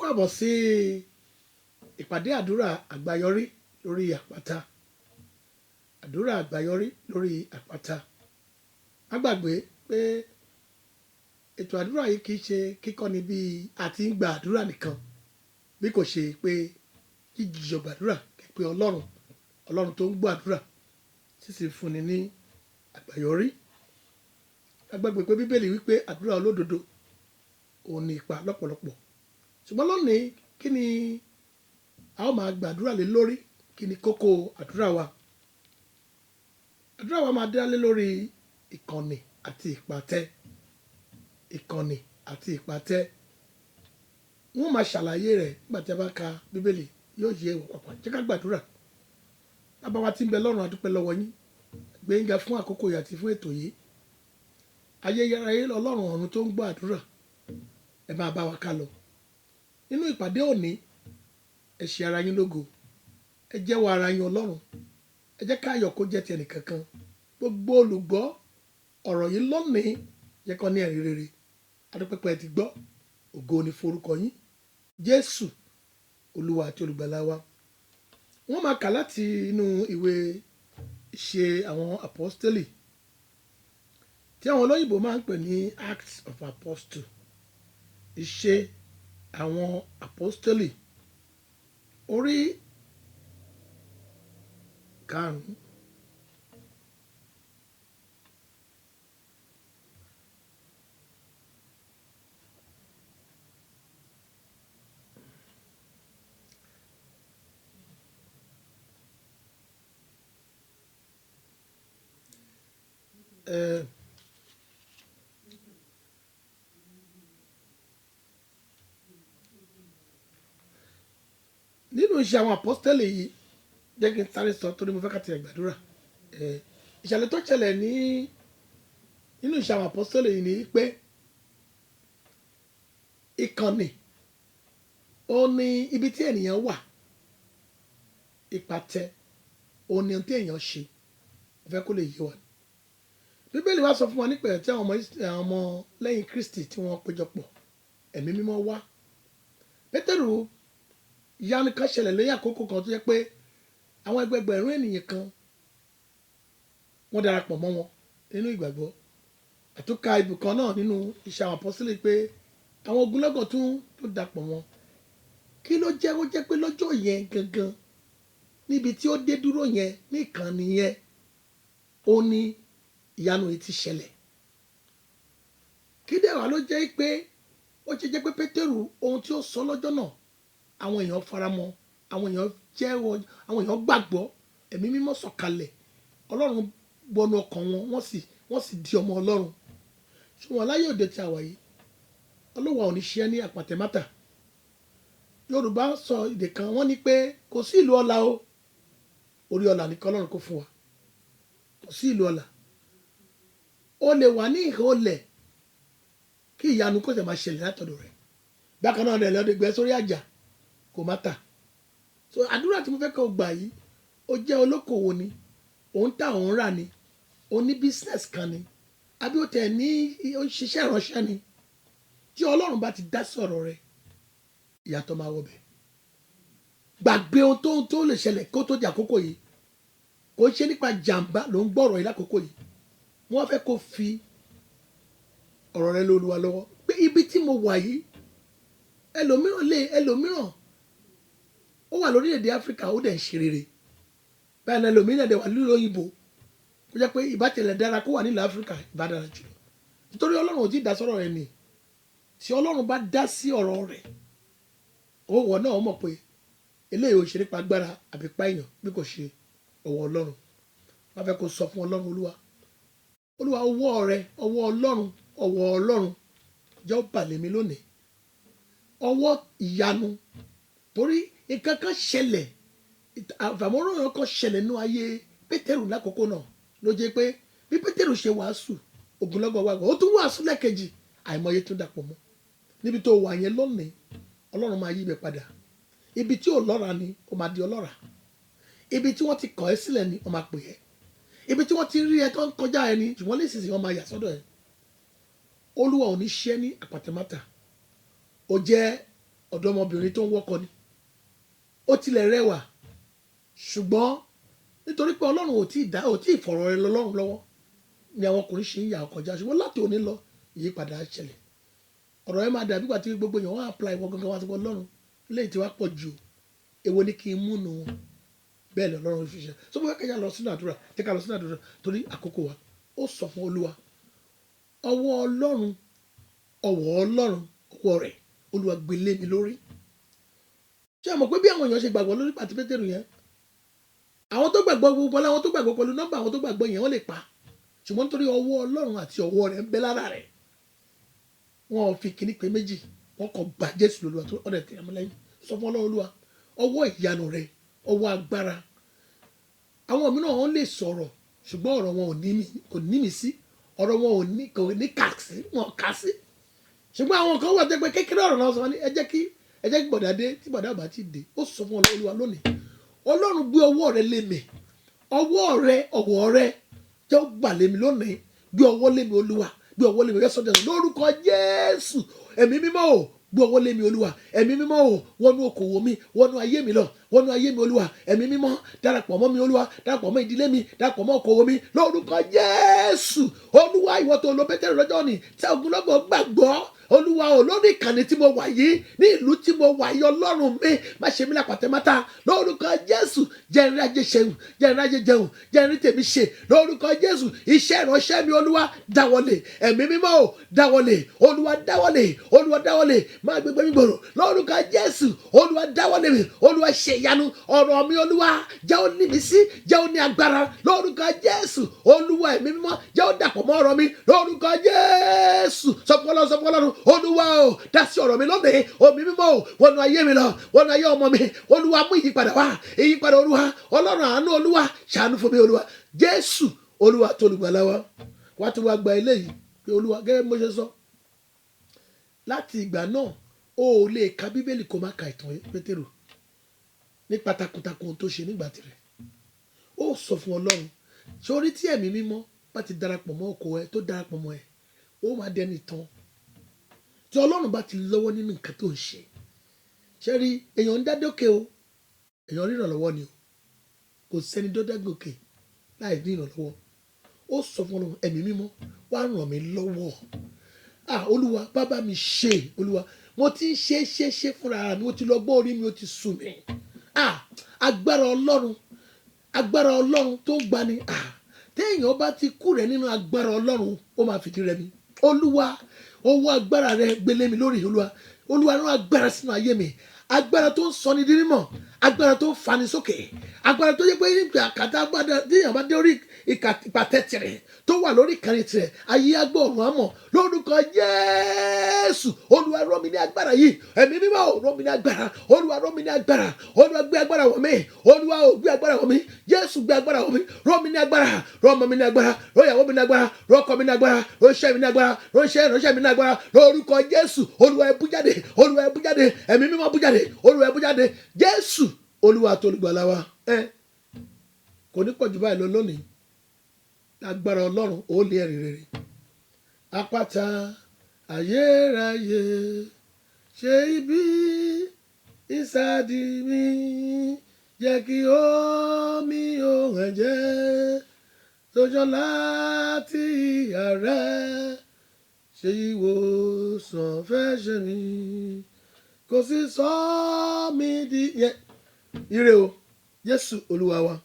káàbọ̀ sí ìpàdé àdúrà àgbáyọrí lórí àpáta. Àdúrà àgbáyọrí lórí àpáta. Má gbàgbé pé ètò àdúrà yìí kìí ṣe kíkọ́ni bí a ti ń gba àdúrà nìkan, bí kò ṣe pé jíjọ gbàdúrà pé Ọlọ́run tó ń gbọ́ àdúrà sísè fúnni ní àgbáyọrí. Má gbàgbé pé Bíbélì wípé àdúrà olódodo òun ní ipa lọ́pọ̀lọpọ̀. Ṣùgbọ́n lónìí kí ni a ó máa gbàdúrà lé lórí? Kí ni kókó àdúrà wa? Àdúrà wa máa dá lé lórí ìkànnì àti ìpàtẹ. Ìkànnì àti ìpàtẹ. Wọ́n máa ṣàlàyé rẹ̀ nígbà tí a bá ka Bíbélì, yóò yé wa pàpà. Jẹ́ ká gbàdúrà. Bàbá wa tí ń bẹ lọ́run, a dúpẹ́ lọ́wọ́ yín. Gbé yín ga fún àkókò yìí àti fún ètò yìí. Ayérayé Ọlọ́run ọ̀run tó ń gbọ́ àdúrà, ẹ máa bá wa ká lọ. Nínú ìpàdé òní, ẹ ṣe ara yín lógo. Ẹ jẹ́wọ́ ara yín Ọlọ́run. Ẹ jẹ́ ká ayọ̀ kó jẹ́ ti ẹnìkankan. Gbogbo olùgbọ́ ọ̀rọ̀ yìí lónìí jẹ́ kó ní ẹ̀rí rere. Adúpẹ́pẹ́ ti gbọ́. Ògo ni forúkọ yín. Jésù Olúwa àti olùgbàlà wa. Wọ́n máa kà láti inú ìwé Ìṣe àwọn Àpọ́stélì tí àwọn olóyìnbó máa ń pè ní Acts of Apostles. Ìṣe àwọn Àpọ́stélì orí 5. Nínú Ìṣe àwọn Àpọ́stélì yìí, jẹ́ kí n sáré sọ torí mo fẹ́ ká ti gbàdúrà. Ìṣẹ̀lẹ̀ tó ṣẹlẹ̀ nínú Ìṣe àwọn Àpọ́stélì yìí ni pé ìkànnì ó ní ibi tí ènìyàn wà, ìpàtẹ ó ní ohun tí èèyàn ṣe. Mo fẹ́ kó lè yé wa. Bíbélì wá sọ fún wa nípa tí àwọn ọmọ lẹ́yìn Kristi tí wọ́n péjọpọ̀, ẹ̀mí mímọ́ wá. Pétérù, ìyanu kan ṣẹlẹ̀ lẹ́yìn àkókò kan tó jẹ́ pé àwọn ẹgbẹgbẹ̀rún ènìyàn kan wọ́n darapọ̀ mọ́ wọn nínú ìgbàgbọ́. Àtúnkà ibùkan náà nínú Ìṣe àwọn Àpọ́stélì pé àwọn ogunlọ́gọ̀ tún dapọ̀ wọn. Kí ló jẹ́? Ó jẹ́ pé lọ́jọ́ yẹn gangan níbi tí ó dé dúró yẹn ní ìkànnì yẹn ó ní ìyanu yìí ti ṣẹlẹ̀. Kí dẹ̀ wá ló jẹ́ pé ó ṣe jẹ́ pé Pétérù ohun tí ó sọ lọ́jọ́ náà àwọn èèyàn faramọ́, àwọn èèyàn jẹ́wọ́, àwọn èèyàn gbàgbọ́, ẹ̀mí mímọ́ sọ̀kalẹ̀, Ọlọ́run gbọnú ọkàn wọn, wọ́n sì di ọmọ Ọlọ́run. Ṣùgbọ́n láyé òde tí a wà yìí, Olúwa ò ní ṣe ní àpàtẹ́mátà. Yorùbá sọ èdè kan, wọ́n ní pé kò sí ìlú ọlá o, orí ọlá nìkan Ọlọ́run kò fún wa. Kò sí ìlú ọlá. O lè wà ní ìhà olẹ̀ kí ìyanu kó ṣe máa ṣẹlẹ̀ látọ̀dọ̀ rẹ̀. Bákan náà rẹ̀ lọ́dẹ gbẹ sórí àjà kò má tà. So àdúrà tí mo fẹ́ kó gbà yìí, ó jẹ́ olókòwò ni, òun tà òun rà ni, ó ní business kan ni, àbí ó tẹ̀ ní ó ń ṣiṣẹ́ ìránṣẹ́ ni. Tí Ọlọ́run bá ti dá sọ̀rọ̀ rẹ̀, ìyàtọ̀ máa wọ bẹ̀. Gbàgbé ohun tó lè ṣẹlẹ̀ kó tó di àkókò yìí. Kò ṣe nípa jàǹbá ló ń gbọ́rọ̀ yìí lákòókò yìí. Wọ́n fẹ́ kó fi ọ̀rọ̀ rẹ̀ lé Olúwa lọ́wọ́ pé ibi tí mo wà yìí, ẹlòmíràn ó wà lórílẹ̀‐èdè Áfíríkà ó dẹ̀ ń ṣe rere. Báyìí náà ẹlòmíràn dẹ̀ wà nílùú òyìnbó kó jẹ́ pé ìbátẹ̀lẹ̀ dára kó wà nílùú Áfíríkà ìbá dára jùlọ. Nítorí Ọlọ́run ò tí ì dá sọ́rọ̀ rẹ̀ ni. Tí Ọlọ́run bá dá sí ọ̀rọ̀ rẹ̀, òwò náà mọ̀ pé eléyìí ò ṣe nípa agbára àbí pa èèyàn bí kò ṣe ọwọ́ Ọlọ́run. Wọ́n fẹ́ kó sọ fún Ọlọ́run, Olúwa ọwọ́ rẹ, ọwọ́ Ọlọ́run jẹ́ ó bà lé mi lónìí. Ọwọ́ ìyanu, torí nǹkan kan ṣẹlẹ̀, àfàmọ́ràn kan ṣẹlẹ̀ nínú ayé Pétérù lákòókò náà ló jẹ́ pé bí Pétérù ṣe wàásù, ogunlọ́gọ̀ wàgbọ́, ó tún wàásù lẹ́ẹ̀kejì, àìmọye tún dàpọ̀ mọ́. Níbi tó wà yẹn lónìí, Ọlọ́run máa yí ibẹ̀ padà. Ibi tí ò lọ́ra ni ó máa di ọlọ́ra. Ibi tí wọ́n ti kọ̀ ẹ́ sílẹ̀ ni ó máa pè ẹ́. Ibi tí wọ́n ti rí ẹ tó ń kọjá ẹni, ṣùgbọ́n nísinsìnyí wọ́n máa yà sọ́dọ̀ ẹ. Olúwa ò ní ṣe ní àpàtẹ́mátà. Ó jẹ́ ọ̀dọ́mọbìnrin tó ń wọ́kọ ni ó tilẹ̀ rẹwà ṣùgbọ́n nítorí pé ọlọ́run ò tí ì fọ̀rọ̀ rẹ̀ lọ lọ́rùn lọ́wọ́ ni àwọn ọkùnrin ṣe ń yà ọkọjá ṣùgbọ́n láti òní lọ ìyípadà á ṣẹlẹ̀ ọ̀rọ̀ ẹ máa dàbí ìgbà tí gbogbo èèyàn wá apply wọn gangan wá sí ọlọ́run léyìí tí wàá pọ̀ jù èwo ni kí n múnu wọn bẹ́ẹ̀ ni ọlọ́run fi ṣe sọ fún kẹ́kẹ́ lọ sínú àdúrà kẹ́kẹ́ lọ sínú àdúrà torí àkókò wa ó sọ fún olúwa ọwọ́ ọlọ́run ọwọ́ rẹ̀ olúwa gbélé mi lórí ṣé ẹ mọ̀ pé bí àwọn èèyàn ṣe gbàgbọ́ lórí pàtí pétérù yẹn àwọn tó gbàgbọ́ gbogbo láwọn tó gbàgbọ́ pẹ̀lú nọ́mbà àwọn tó gbàgbọ́ yẹn wọ́n lè pa ṣùgbọ́n nítorí ọwọ́ ọlọ́run àti ọwọ́ rẹ̀ ń bẹ lára rẹ̀ wọn ò fi kíní pé méjì wọn kò gba jésù lóluwa tó ọ̀dẹ̀ tẹ̀ ẹ̀mú lẹ́yìn sọ fún ọlọ́run olúwa ọwọ́ ìyanu rẹ̀ ọwọ́ agbára àwọn mìíràn wọn lè sọ̀rọ̀ ṣùgbọ́n ọ̀rọ̀ wọn kò ní mi sí ọ̀rọ̀ wọn kò ní kà sí ṣùgbọ́n àwọn kan wà tẹ́ pé kékeré ọ̀rọ̀ náà sọ wọn ní ẹ jẹ́ kí bọ̀dá dé tí bọ̀dá bá ti dé ó sọ fún ọlọ́run olúwa lónìí ọlọ́run gbé ọwọ́ rẹ̀ lé mi ọwọ́ rẹ̀ jẹ́ ó gbà lé mi lónìí gbé ọwọ́ lé mi olúwa gbé ọwọ́ lé mi rẹ́ sọ́jà lórúkọ jésù ẹ̀mí mímọ́ o gbé ọwọ́ lé mi olúwa ẹ̀mí mímọ́ o wọnú okòwò mi wọnú ayé mi lọ wọnú ayé mi olúwa ẹ̀mí mímọ́ darapọ̀ mọ́ mi olúwa darapọ̀ mọ́ ìdílé mi darapọ̀ mọ́ okòwò mi lórúkọ jésù olúwa ìwọ tó lọ Pétérù lọ́jọ́ ni tí ogunlọ́gọ̀ gbàgbọ́ olúwa ò lórí ìkànnì tí mo wà yìí ní ìlú tí mo wà yìí ọlọ́run mi má ṣe mí lápàtẹ́mátà lórúkọ jésù jẹ́rìí ajé ṣeun jẹ́rìí ajé jẹun jẹ́rìí tèmi ṣe lórúkọ jésù iṣẹ́ ìránṣẹ́ mi olúwa dáwọ́lé ẹ̀mí mímọ́ ò dáwọ́lé olúwa dáwọ́lé má gbégbé mi gbòòrò lórúkọ jésù olúwa dáwọ́lé mi olúwa ṣe ìyanu ọ̀rọ̀ mi olúwa jẹ́ ó ní mi sí jẹ́ ó ní agbára lórúkọ jésù olúwa ẹ̀mí mímọ́ jẹ́ ó dàpọ̀ mọ́ ọ̀rọ̀ mi lórúkọ jésù sọpọlọrun olúwa o dá sí ọ̀rọ̀ mi lónìí omi mímọ́ o wọnú ayé mi lọ wọnú ayé ọmọ mi olúwa mú ìyípadà wá ìyípadà olúwa ọlọ́run àánú olúwa ṣàánú fún mi olúwa jésù olúwa tó olùgbàlà wa wá tó wá gba eléyìí pé olúwa gẹ́gẹ́ bí mo ṣe sọ láti ìgbà náà o ò lè ka bíbélì kó má ka ìtàn pétérù nípa takuntakun tó ṣe nígbà tirẹ̀ ó sọ fún ọlọ́run sórí tí ẹ̀mí mímọ́ bá ti darapọ̀ mọ́ ọkọ ẹ tó darapọ̀ mọ́ ẹ ó máa dẹni tán tí ọlọ́run bá ti lọ́wọ́ nínú nǹkan tó ń ṣe ṣe rí èèyàn ń dádókè o èèyàn rí ìrànlọ́wọ́ ni o kò sẹ́ni tó dágòkè láì ní ìrànlọ́wọ́ ó sọ fún ọlọ́run ẹ̀mí mímọ́ wá ràn mí lọ́wọ́ olúwa bàbá mi ṣe olúwa mo ti ń ṣe fúnra mi mo ti lọ gbọ́ orí mi ó ti sùn mí agbára ọlọ́run tó gbani téèyàn bá ti kú rẹ̀ nínú agbára ọlọ́run ó máa fìdí rẹmi olúwa owó agbára rẹ gbélé mi lórí olúwa rán agbára sínú ayé mi agbára tó ń sọni di mímọ́ agbára tó ń fani sókè agbára tó yẹ pé nígbà kàtà téèyàn bá dé orí ìpàtẹ tirẹ̀ tó wà lórí ìkànnì tirẹ̀ ayé agbó ọ̀run àmọ́ lórúkọ jésù olúwa rọ̀ mí ní agbára yìí ẹ̀mí mímọ́ rọ̀ mí ní agbára olúwa rọ̀ mí ní agbára olúwa gbé agbára wọ̀ mí olúwa gbé agbára wọ̀ mí jésù gbé agbára wọ̀ mí rọ̀ mí ní agbára rọ̀ ọmọ mi ní agbára rọ̀ ìyàwó mi ní agbára rọ̀ ọkọ mi ní agbára rọ̀ iṣẹ́ mi ní agbára rọ̀ iṣẹ́ ìránṣẹ́ mi ní agbára lórúkọ jésù olúwa ẹ bú jáde ẹ̀mí mímọ́ bú jáde olúwa ẹ bú jáde jésù olúwa tó olùgbàlà wa kò ní pọ̀jù báyìí lọ lónìí agbára ọlọ́run ó lé ẹ̀rí rere àpáta ayérayé ṣe ibi ìsádi mi jẹ́ kí omi òun ẹ̀jẹ̀ tó jọ láti ìyá rẹ ṣe ìwòsàn fẹ́ ṣe mí kò sí sọ mí di ire o jésù olúwa wa.